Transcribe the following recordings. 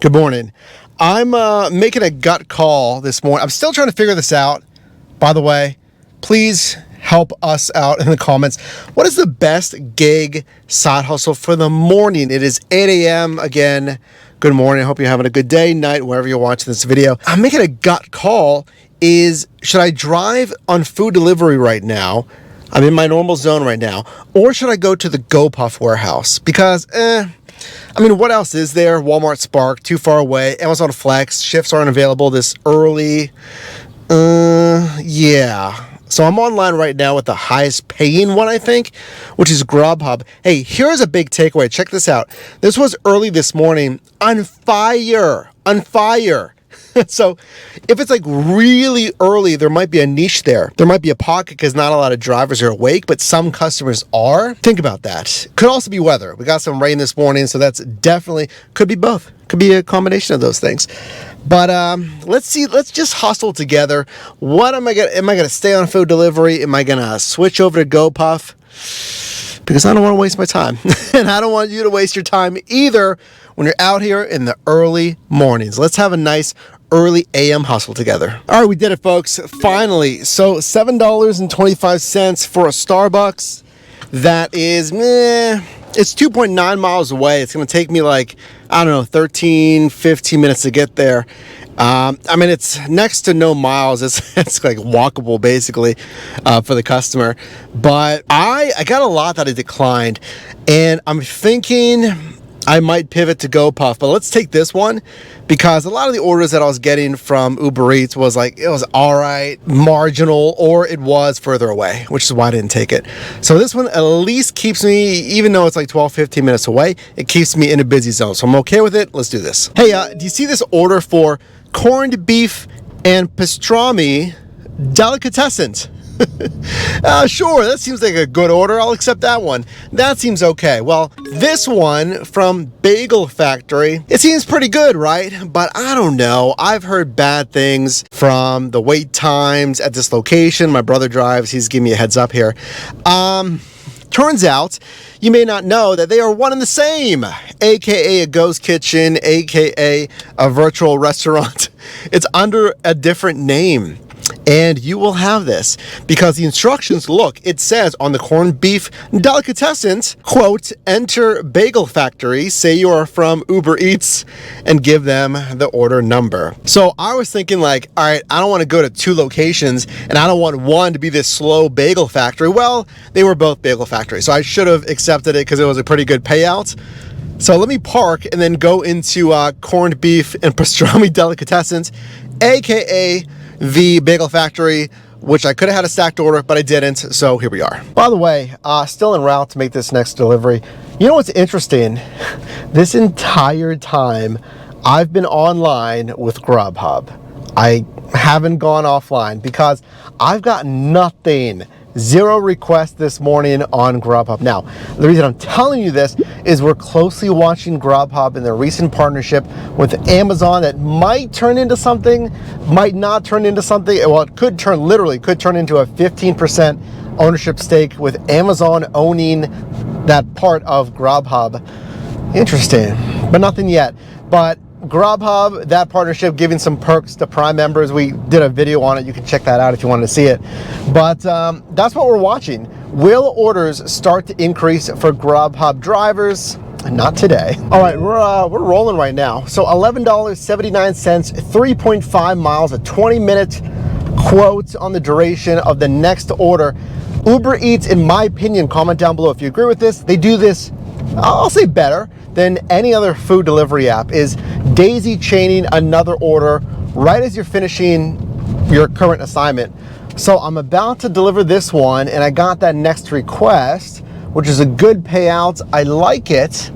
Good morning. I'm making a gut call this morning. I'm still trying to figure this out. By the way, please help us out in the comments. What is the best gig side hustle for the morning? It is 8 a.m. again. Good morning. I hope you're having a good day, night, wherever you're watching this video. I'm making a gut call. Should I drive on food delivery right now? I'm in my normal zone right now. Or should I go to the Gopuff warehouse? Because, what else is there? Walmart Spark, too far away. Amazon Flex, shifts aren't available this early. Yeah. So I'm online right now with the highest paying one, I think, which is Grubhub. Hey, here's a big takeaway. Check this out. This was early this morning. On fire. So if it's like really early, there might be a niche there. There might be a pocket because not a lot of drivers are awake, but some customers are. Think about that. Could also be weather. We got some rain this morning, so that's definitely, could be both. Could be a combination of those things. But let's see. Let's just hustle together. What am I gonna stay on food delivery? Am I gonna switch over to GoPuff? Because I don't want to waste my time. And I don't want you to waste your time either when you're out here in the early mornings. Let's have a nice early AM hustle together. All right, we did it, folks. Finally. So $7.25 for a Starbucks. That is, it's 2.9 miles away. It's going to take me 13, 15 minutes to get there. It's next to no miles. It's like walkable basically for the customer. But I got a lot that I declined, and I'm thinking I might pivot to GoPuff. But let's take this one because a lot of the orders that I was getting from Uber Eats was it was all right, marginal, or it was further away, which is why I didn't take it. So this one at least keeps me, even though it's 12, 15 minutes away, it keeps me in a busy zone. So I'm okay with it. Let's do this. Hey, do you see this order for corned beef and pastrami delicatessens? Sure, that seems like a good order. I'll accept that one. That seems okay. Well, this one from Bagel Factory, it seems pretty good, right? But I don't know. I've heard bad things from the wait times at this location. My brother drives. He's giving me a heads up here. Turns out, you may not know that they are one and the same, aka a ghost kitchen, aka a virtual restaurant. It's under a different name. And you will have this because the instructions, look, it says on the corned beef delicatessens, quote, enter Bagel Factory, say you are from Uber Eats, and give them the order number. So I was thinking all right, I don't want to go to two locations and I don't want one to be this slow Bagel Factory. Well, they were both Bagel Factory, so I should have accepted it because it was a pretty good payout. So let me park and then go into corned beef and pastrami delicatessens, aka the Bagel Factory, which I could have had a stacked order, but I didn't, so here we are. By the way, still en route to make this next delivery. You know what's interesting? This entire time, I've been online with Grubhub. I haven't gone offline because I've got nothing. Zero requests this morning on Grubhub. Now, the reason I'm telling you this is we're closely watching Grubhub and their recent partnership with Amazon that might turn into something, might not turn into something. Well, it could turn into a 15% ownership stake with Amazon owning that part of Grubhub. Interesting, but nothing yet. But Grubhub, that partnership, giving some perks to Prime members. We did a video on it. You can check that out if you wanted to see it. But that's what we're watching. Will orders start to increase for Grubhub drivers? Not today. All right, we're rolling right now. So $11.79, 3.5 miles, a 20-minute quote on the duration of the next order. Uber Eats, in my opinion, comment down below if you agree with this. They do this, I'll say, better than any other food delivery app, is daisy chaining another order right as you're finishing your current assignment. So I'm about to deliver this one and I got that next request, which is a good payout. I like it.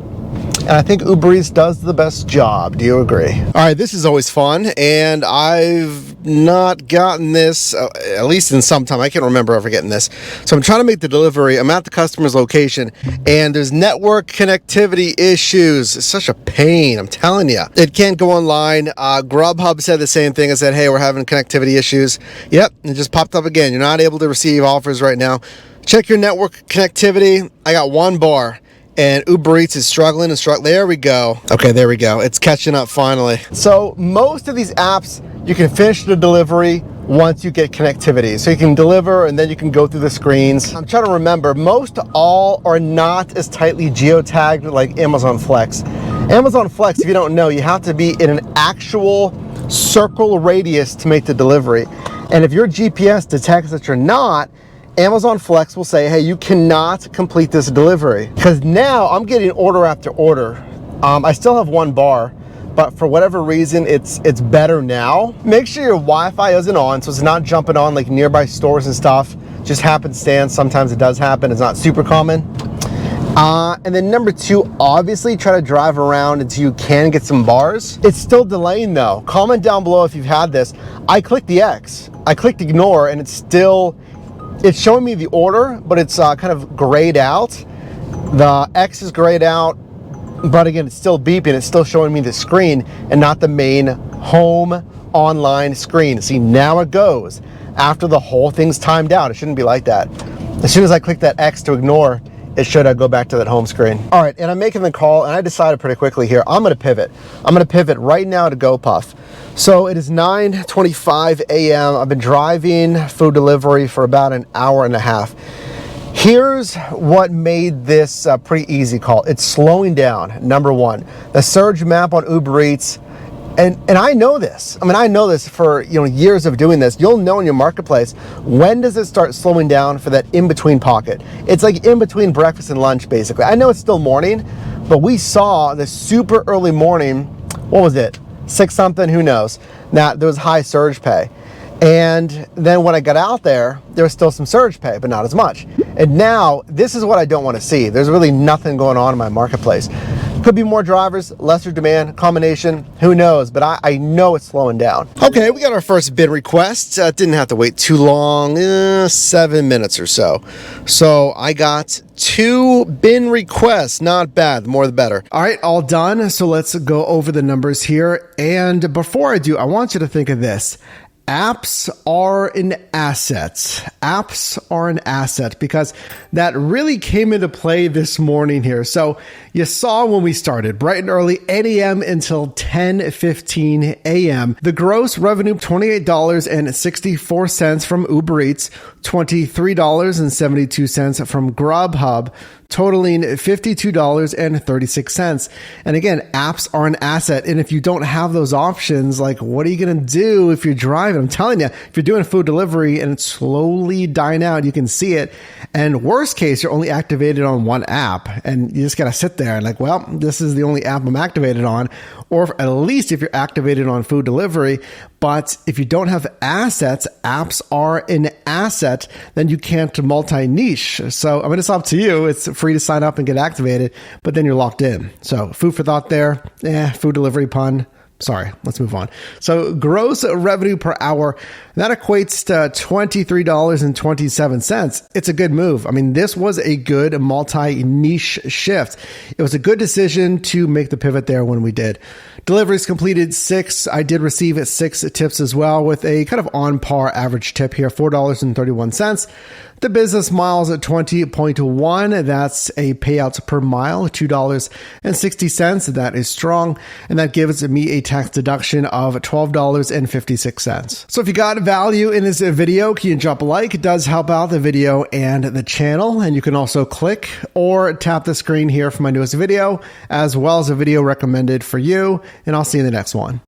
And I think Uber Eats does the best job. Do you agree? All right, this is always fun, and I've not gotten this, at least in some time. I can't remember ever getting this. So I'm trying to make the delivery. I'm at the customer's location, and there's network connectivity issues. It's such a pain, I'm telling you. It can't go online. Grubhub said the same thing. I said, hey, we're having connectivity issues. Yep, it just popped up again. You're not able to receive offers right now. Check your network connectivity. I got one bar. And Uber Eats is struggling and struggling. There we go. Okay, there we go. It's catching up finally. So most of these apps, you can finish the delivery once you get connectivity. So you can deliver and then you can go through the screens. I'm trying to remember, most all are not as tightly geotagged like Amazon Flex. Amazon Flex, if you don't know, you have to be in an actual circle radius to make the delivery. And if your GPS detects that you're not, Amazon Flex will say, hey, you cannot complete this delivery. Because now I'm getting order after order. I still have one bar, but for whatever reason, it's better now. Make sure your Wi-Fi isn't on, so it's not jumping on like nearby stores and stuff. Just happenstance, sometimes it does happen, it's not super common. And then number two, obviously try to drive around until you can get some bars. It's still delaying though. Comment down below if you've had this. I clicked the X, I clicked ignore, and it's showing me the order, but it's kind of grayed out. The X is grayed out, but again, it's still beeping. It's still showing me the screen and not the main home online screen. See, now it goes after the whole thing's timed out. It shouldn't be like that. As soon as I click that X to ignore, it should go back to that home screen. All right, and I'm making the call, and I decided pretty quickly here, I'm gonna pivot. I'm gonna pivot right now to Gopuff. So it is 9:25 a.m. I've been driving food delivery for about an hour and a half. Here's what made this a pretty easy call. It's slowing down, number one. The surge map on Uber Eats, and I know this. I mean, I know this for years of doing this. You'll know in your marketplace, when does it start slowing down for that in-between pocket? It's like in between breakfast and lunch, basically. I know it's still morning, but we saw the super early morning, what was it? 6 something, who knows? Now, there was high surge pay. And then when I got out there was still some surge pay, but not as much. And now, this is what I don't want to see. There's really nothing going on in my marketplace. Could be more drivers, lesser demand, combination, who knows, but I know it's slowing down. Okay, we got our first bin request. Didn't have to wait too long, 7 minutes or so. So I got 2 bin requests, not bad, the more the better. All right, all done. So let's go over the numbers here. And before I do, I want you to think of this. Apps are an asset. Apps are an asset because that really came into play this morning here. So you saw when we started bright and early, 8 a.m. until 10:15 a.m. The gross revenue, $28.64 from Uber Eats, $23.72 from Grubhub, totaling $52.36. And again, apps are an asset. And if you don't have those options, like what are you going to do if you're driving? I'm telling you, if you're doing food delivery and it's slowly dying out, you can see it. And worst case, you're only activated on one app and you just got to sit there and like, well, this is the only app I'm activated on. Or at least if you're activated on food delivery. But if you don't have assets, apps are an asset, then you can't multi-niche. So I mean, it's up to you. It's free to sign up and get activated, but then you're locked in. So food for thought there. Food delivery pun. Sorry, let's move on. So gross revenue per hour, that equates to $23.27. It's a good move. I mean, this was a good multi-niche shift. It was a good decision to make the pivot there when we did. Deliveries completed 6. I did receive 6 tips as well with a kind of on par average tip here, $4.31. The business miles at 20.1. That's a payouts per mile, $2.60. That is strong. And that gives me a tax deduction of $12.56. So if you got value in this video, can you drop a like? It does help out the video and the channel. And you can also click or tap the screen here for my newest video, as well as a video recommended for you. And I'll see you in the next one.